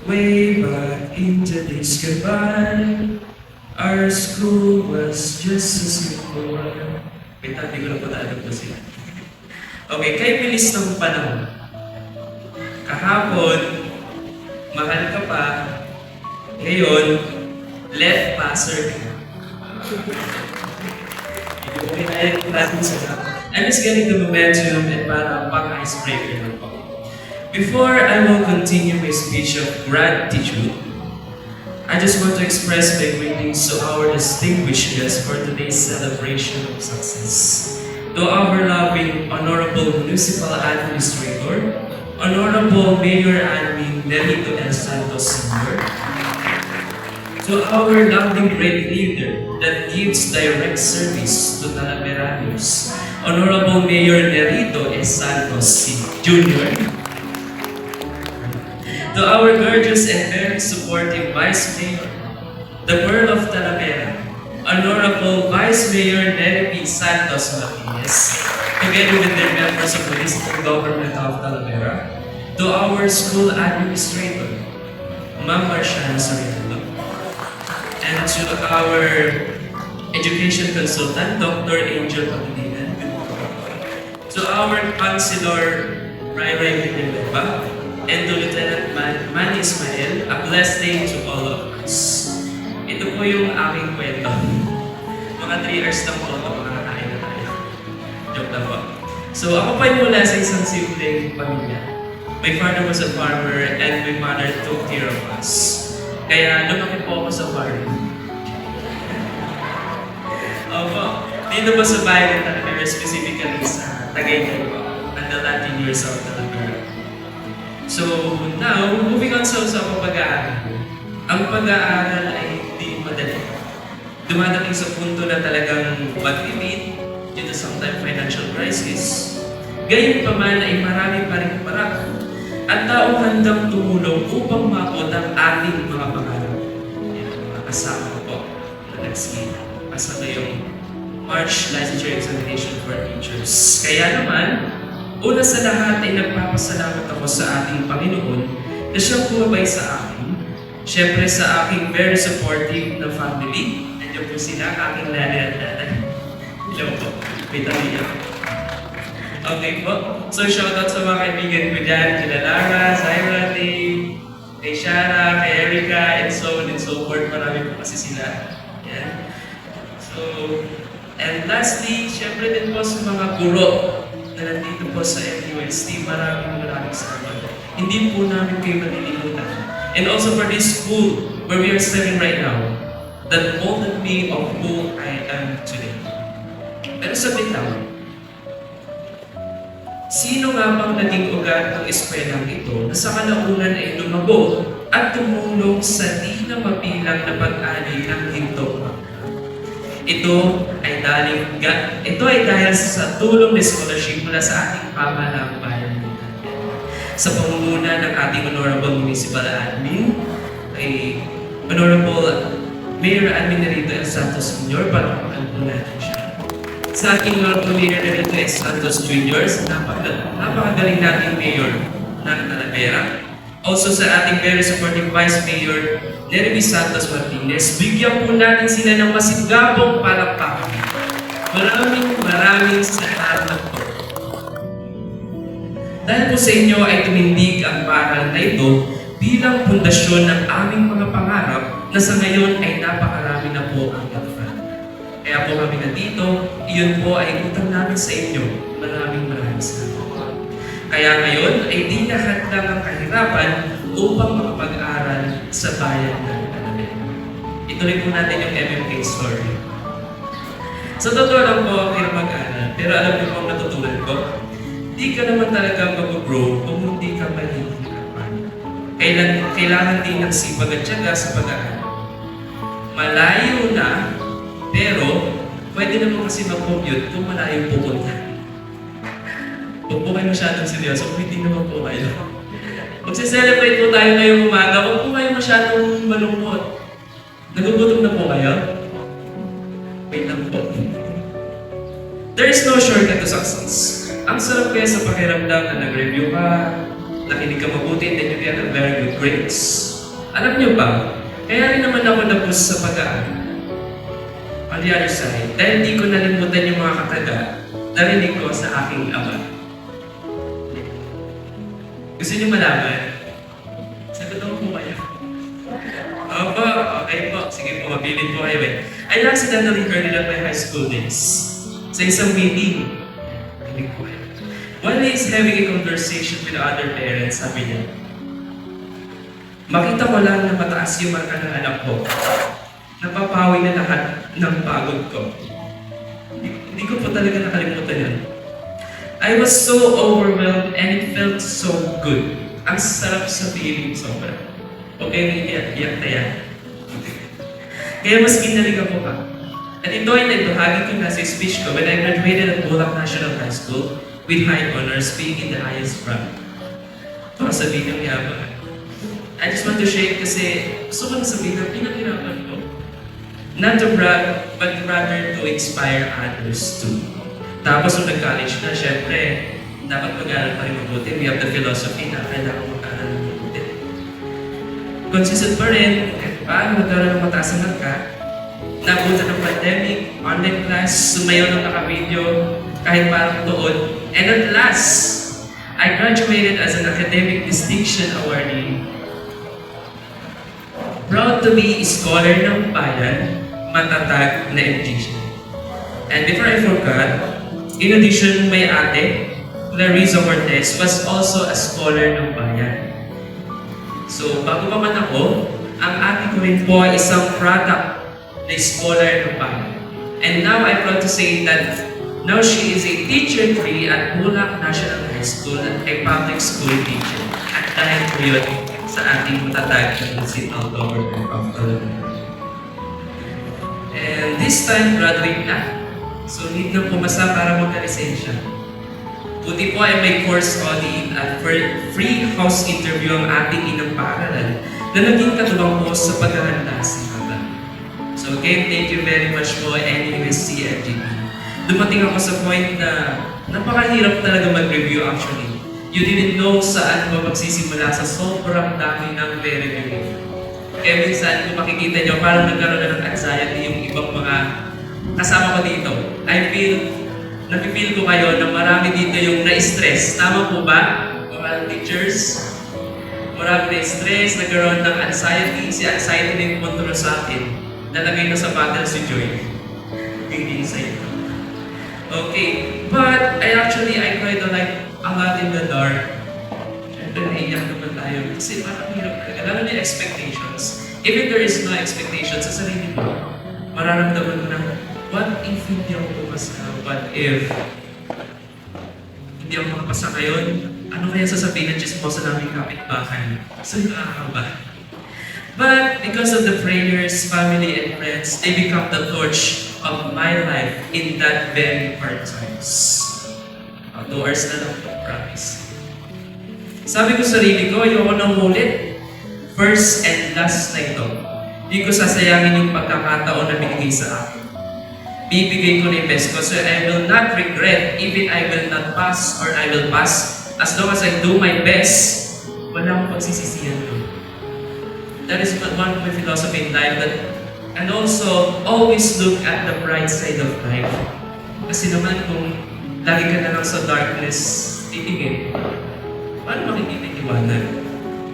Way back in the days gone, our school was just a simple one. Wait, hindi ko na pataalog to siya. Okay, kay bilis ng panahon. Kahapon, mahal ka pa. Ngayon, left passer ka. I'm just getting the momentum and para pang icebreaker na po. Before I will continue my speech of gratitude, I just want to express my greetings to our distinguished guests for today's celebration of success. To our loving Honorable Municipal Administrator, Honorable Mayor Alvin Nelito El Santos Sr., to our loving great leader that gives direct service to Talaveranos, Honorable Mayor Nerito E. Santos Jr., to our gorgeous and very supportive Vice Mayor, the Pearl of Talavera, Honorable Vice Mayor Nery P. Santos Martinez, together with their members of the Municipal Government of Talavera, to our school administrator, Ma'am Marciana Soriano, and to our education consultant, Dr. Angel Pagilinan, to our counselor, Rai Villanueva, and to Lieutenant Manny Ismael, a blessed day to all of us. Ito po yung aking kwento. Mga 3 hours lang po ito, makakain na tayo. Joke lang po. So ako po ay mula sa isang simpleng pamilya. My father was a farmer and my mother took care of us. Kaya lumaki po ako sa farm. Opo, dito po sa bayan ng Talavera, specifically sa Tagaytay po, ang Latin years of Talavera. So now, moving on sa usapang pag-aaral. Ang pag-aaral ay hindi madali. Dumadating sa punto na talagang mag-limit due to sometimes financial crisis. Gayunpaman ay marami pa rin parang at taong handang tumulong upang maabot ang ating mga pangarap. Yan ang mga kasama ko po na nag-skate. Kasama yung March Licensure Examination for Teachers. Kaya naman, una sa lahat ay nagpapasalamat ako sa ating Panginoon na siyang bumabay sa akin. Siyempre sa aking very supportive na family. Nandiyan po sila, aking nanay at tatay. Hello po, may tabiya. Okay po. So shoutout sa mga kaibigan ko dyan, kila Lara, Zaira, kay Shara, kay Erica, and so on and so forth. Marami po kasi sila. Yan. So, and lastly, syempre din po sa mga guro na nandito po sa MUST, maraming salamat. Hindi po namin kayo malilimutan. And also for this school where we are studying right now, that molded me of who I am today. Pero sabihin lang, sino nga bang naging ugat ng eskwelang ito na sa kalaunan ay lumago at tumulong sa di na mabilang na pag-ani ng ginto? Ito ay dahil sa tulong na scholarship mula sa ating pamahalang bayan. Sa pamumuno ng ating Honorable Municipal Admin, ay Honorable Mayor Alvin Nerito El Santos Sr., palakpakan po natin siya. Sa ating Honorable Mayor Nerito El Santos Jr., napakagaling nating Mayor ng Talavera. Also sa ating very supportive Vice Mayor, Nery P. Santos Martinez, bigyan po natin sila ng masigabong palakpakan. Maraming salamat po. Dahil po sa inyo ay tumindig ang paral na ito bilang pundasyon ng aming mga pangarap na sa ngayon ay napakarami na po ang natupad. Kaya po kami nandito, iyon po ay utang namin sa inyo. Maraming salamat. Kaya ngayon ay di lahat lang ang kahirapan upang makapag-aral sa bayan ng Talavera. Ituloy po natin yung MMK story. Sa totoo lang po, ang hirap mag-aral. Pero alam niyo po ang natutunan ko, di ka naman talaga mag-grow kung hindi ka mahihirapan. Kailangan din ng sipag at tiyaga sa pag-aaral. Malayo na, pero pwede naman kasi mag-commute kung malayo pupunta. Huwag po kayo masyadong seryoso, kung hindi naman po kayo. Magse-celebrate po tayo ngayong umaga, huwag po kayo masyadong malungkot. Nagugutom na po kayo? Wait lang po. There is no shortcut to success. Ang sarap kaya sa pakiramdam na nag-review ka, nakinig ka mabuti, then you get a very good grades. Alam niyo ba, kaya rin naman ako napus sa pag-aaral. On the other side, dahil di ko nalimutan yung mga kataga, narinig ko sa aking ama. Gusto niyo malaman? Sagutin po kayo. Opo, okay po. Sige po, mabilin po kayo eh. I accidentally heard it at my high school days. Sa isang meeting, narinig po kayo. While he's having a conversation with other parents, sabi niya, makita ko lang na mataas yung marka ng anak ko. Napapawi na lahat ng pagod ko. Hindi ko po talaga nakalimutan yun. I was so overwhelmed and it felt so good. Ang sarap sa feeling sobra. Okay, iyak na yan. Kaya mas kinalig ako pa. At ito ay nagbahagi ko na sa speech ko when I graduated at Bulac National High School with high honors, being in the highest rank. Para sabihin ng yaman. I just want to share kasi gusto ko na sabihin na pinaghirapan ko. Not to brag, but rather to inspire others too. Tapos nung nag-college na, syempre, dapat mag-aaral pa rin mabuti. We have the philosophy na kailangan mag-aaral ng mabuti. Consistent pa rin, kahit paano mag-aaral ng mataas ang marka. Nabutan ng pandemic, online class, sumayaw ng naka-video, kahit parang tuon. And at last, I graduated as an academic distinction awardee. Proud to be scholar ng bayan, matatag na education. And before I forgot, in addition, my ate, Clarissa Cortez, was also a scholar ng bayan. So, bago pa man ako, ang ate ko rin po ay isang product na scholar ng bayan. And now I'm proud to say that now she is a teacher 3 at Bulac National High School at a public school teacher. At dahil po yun sa ating matatag na Sinal Governor of Colombia. And this time, graduate na. So, need na pumasa para magka-lisensya. Buti po ay may course audit at free house interview ang ating inang paaralan na naging katulong po sa paghahanda sa haba. So again, thank you very much po NUSC FGP. Dumating ako sa point na napakahirap talaga mag-review actually. You didn't know saan mo magsisimula sa sobrang dami ng re-review. Kaya minsan kung makikita nyo, parang nagkaroon na ng anxiety yung ibang mga kasama ko dito. Napipil ko kayo na marami dito yung na-stress. Tama po ba? Mga teachers, marami na-stress, nagkaroon ng anxiety. Si anxiety na yung kontrol sa atin. Nalagay na sa battle si Joy. Yung insight. Okay, but I cried a lot in the dark. Siyempre, naiiyak naman tayo. Kasi parang hirap talaga. Lalo na yung expectations. Even there is no expectations sa sarili mo, mararamdaman mo na, what if hindi ako pumasa? What if hindi ako makapasa ngayon? Ano kaya sasabihin ng chismosa naming kapitbahay? So yung nakakaba. But because of the prayers, family, and friends, they become the torch of my life in that very hard times. 2 hours na lang po, promise. Sabi ko sa sarili ko, ayoko nang ulit. First and last na ito. Hindi ko sasayangin yung pagkakataon na binigay sa akin. Bibigay ko na yung best ko. So I will not regret even I will not pass or I will pass. As long as I do my best, wala akong pagsisisihan doon. That is one of my philosophy in life. And also, always look at the bright side of life. Kasi naman kung lagi ka na lang sa darkness titingin, paano makikita yung liwanag?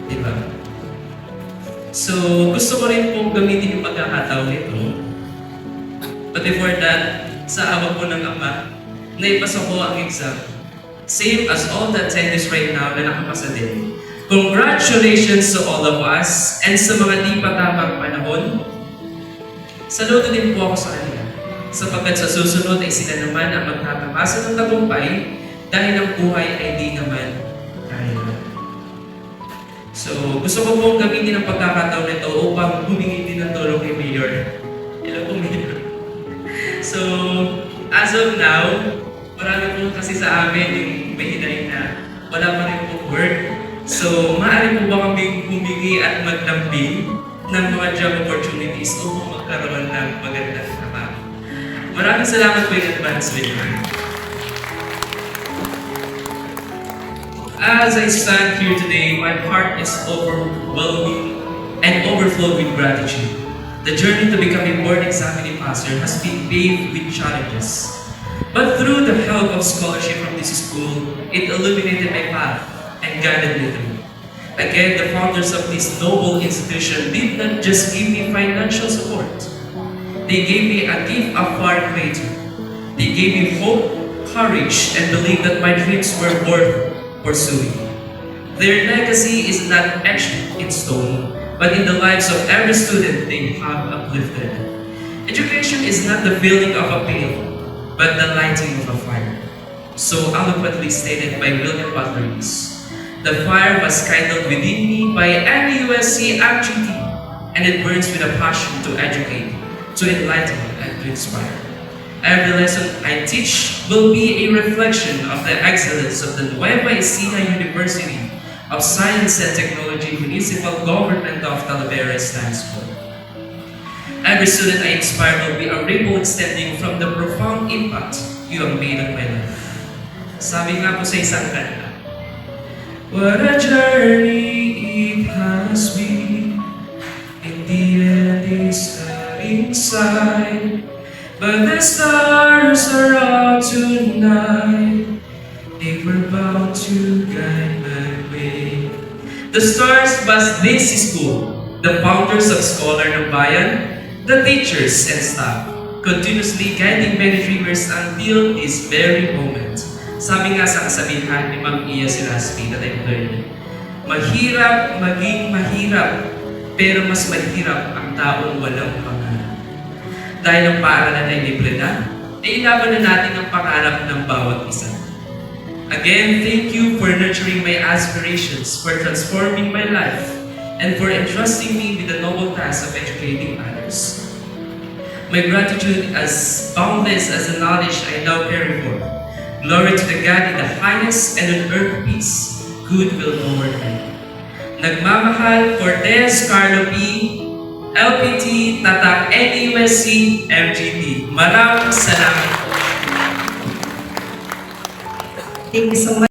Diba? So, gusto ko rin pong gamitin yung pagkakataon nito. But before that, sa awa po ng Ama, naipasa ko ang exam. Same as all the attendees right now na nakapasa din. Congratulations to all of us and sa mga di pa tamang panahon. Saludo din po ako sa kanila. Sapagkat sa susunod ay sila naman ang magtatapasa ng tagumpay dahil ang buhay ay di naman kaya. So, gusto ko pong gamitin ang pagkakataon nito upang humingi din ng tulong kay Mayor. Hello po, Mayor. So, as of now, marami po kasi sa amin yung may hinahin na wala pa rin po work. So, maaari po ba kami humingi at maglamping ng mga job opportunities upang magkaroon ng magandang trabaho? Maraming salamat po in advance, Mayor. As I stand here today, my heart is overwhelming and overflowed with gratitude. The journey to become a board examining pastor has been paved with challenges. But through the help of scholarship from this school, it illuminated my path and guided me through. Again, the founders of this noble institution did not just give me financial support. They gave me a gift of far greater. They gave me hope, courage, and belief that my dreams were worth pursuing. Their legacy is not etched in stone, but in the lives of every student they have uplifted. Education is not the filling of a pail, but the lighting of a fire. So eloquently stated by William Butler Yeats. The fire was kindled within me by NUSC MGT, and it burns with a passion to educate, to enlighten, and to inspire. Every lesson I teach will be a reflection of the excellence of the Nueva Ecija University of Science and Technology Municipal Government of Talavera stands for. Every student I inspire will be a ripple extending from the profound impact you have made on my life. Sabi nga po sa isang kanta, what a journey it has been, in the end is inside, but the stars are out tonight, they were bound to guide my way. The stars was this school, the founders of Scholar ng Bayan, the teachers and staff, continuously guiding many dreamers until this very moment. Sabi nga sa kasabihan ni Ma'am Iya Silaspi that I've learned, mahirap maging mahirap, pero mas mahirap ang taong walang pangarap. Dahil ang paaralan ay libre na, ilaban na natin ang pangarap ng bawat isa. Again, thank you for nurturing my aspirations, for transforming my life, and for entrusting me with the noble task of educating others. My gratitude is boundless as the knowledge I now carry for. Glory to the God in the highest, and on earth peace, goodwill toward men. Nagmamahal, Cortez Carlo P., LPT, Tatak, NUSC, MGT. Maraming salamat. Thank you so much.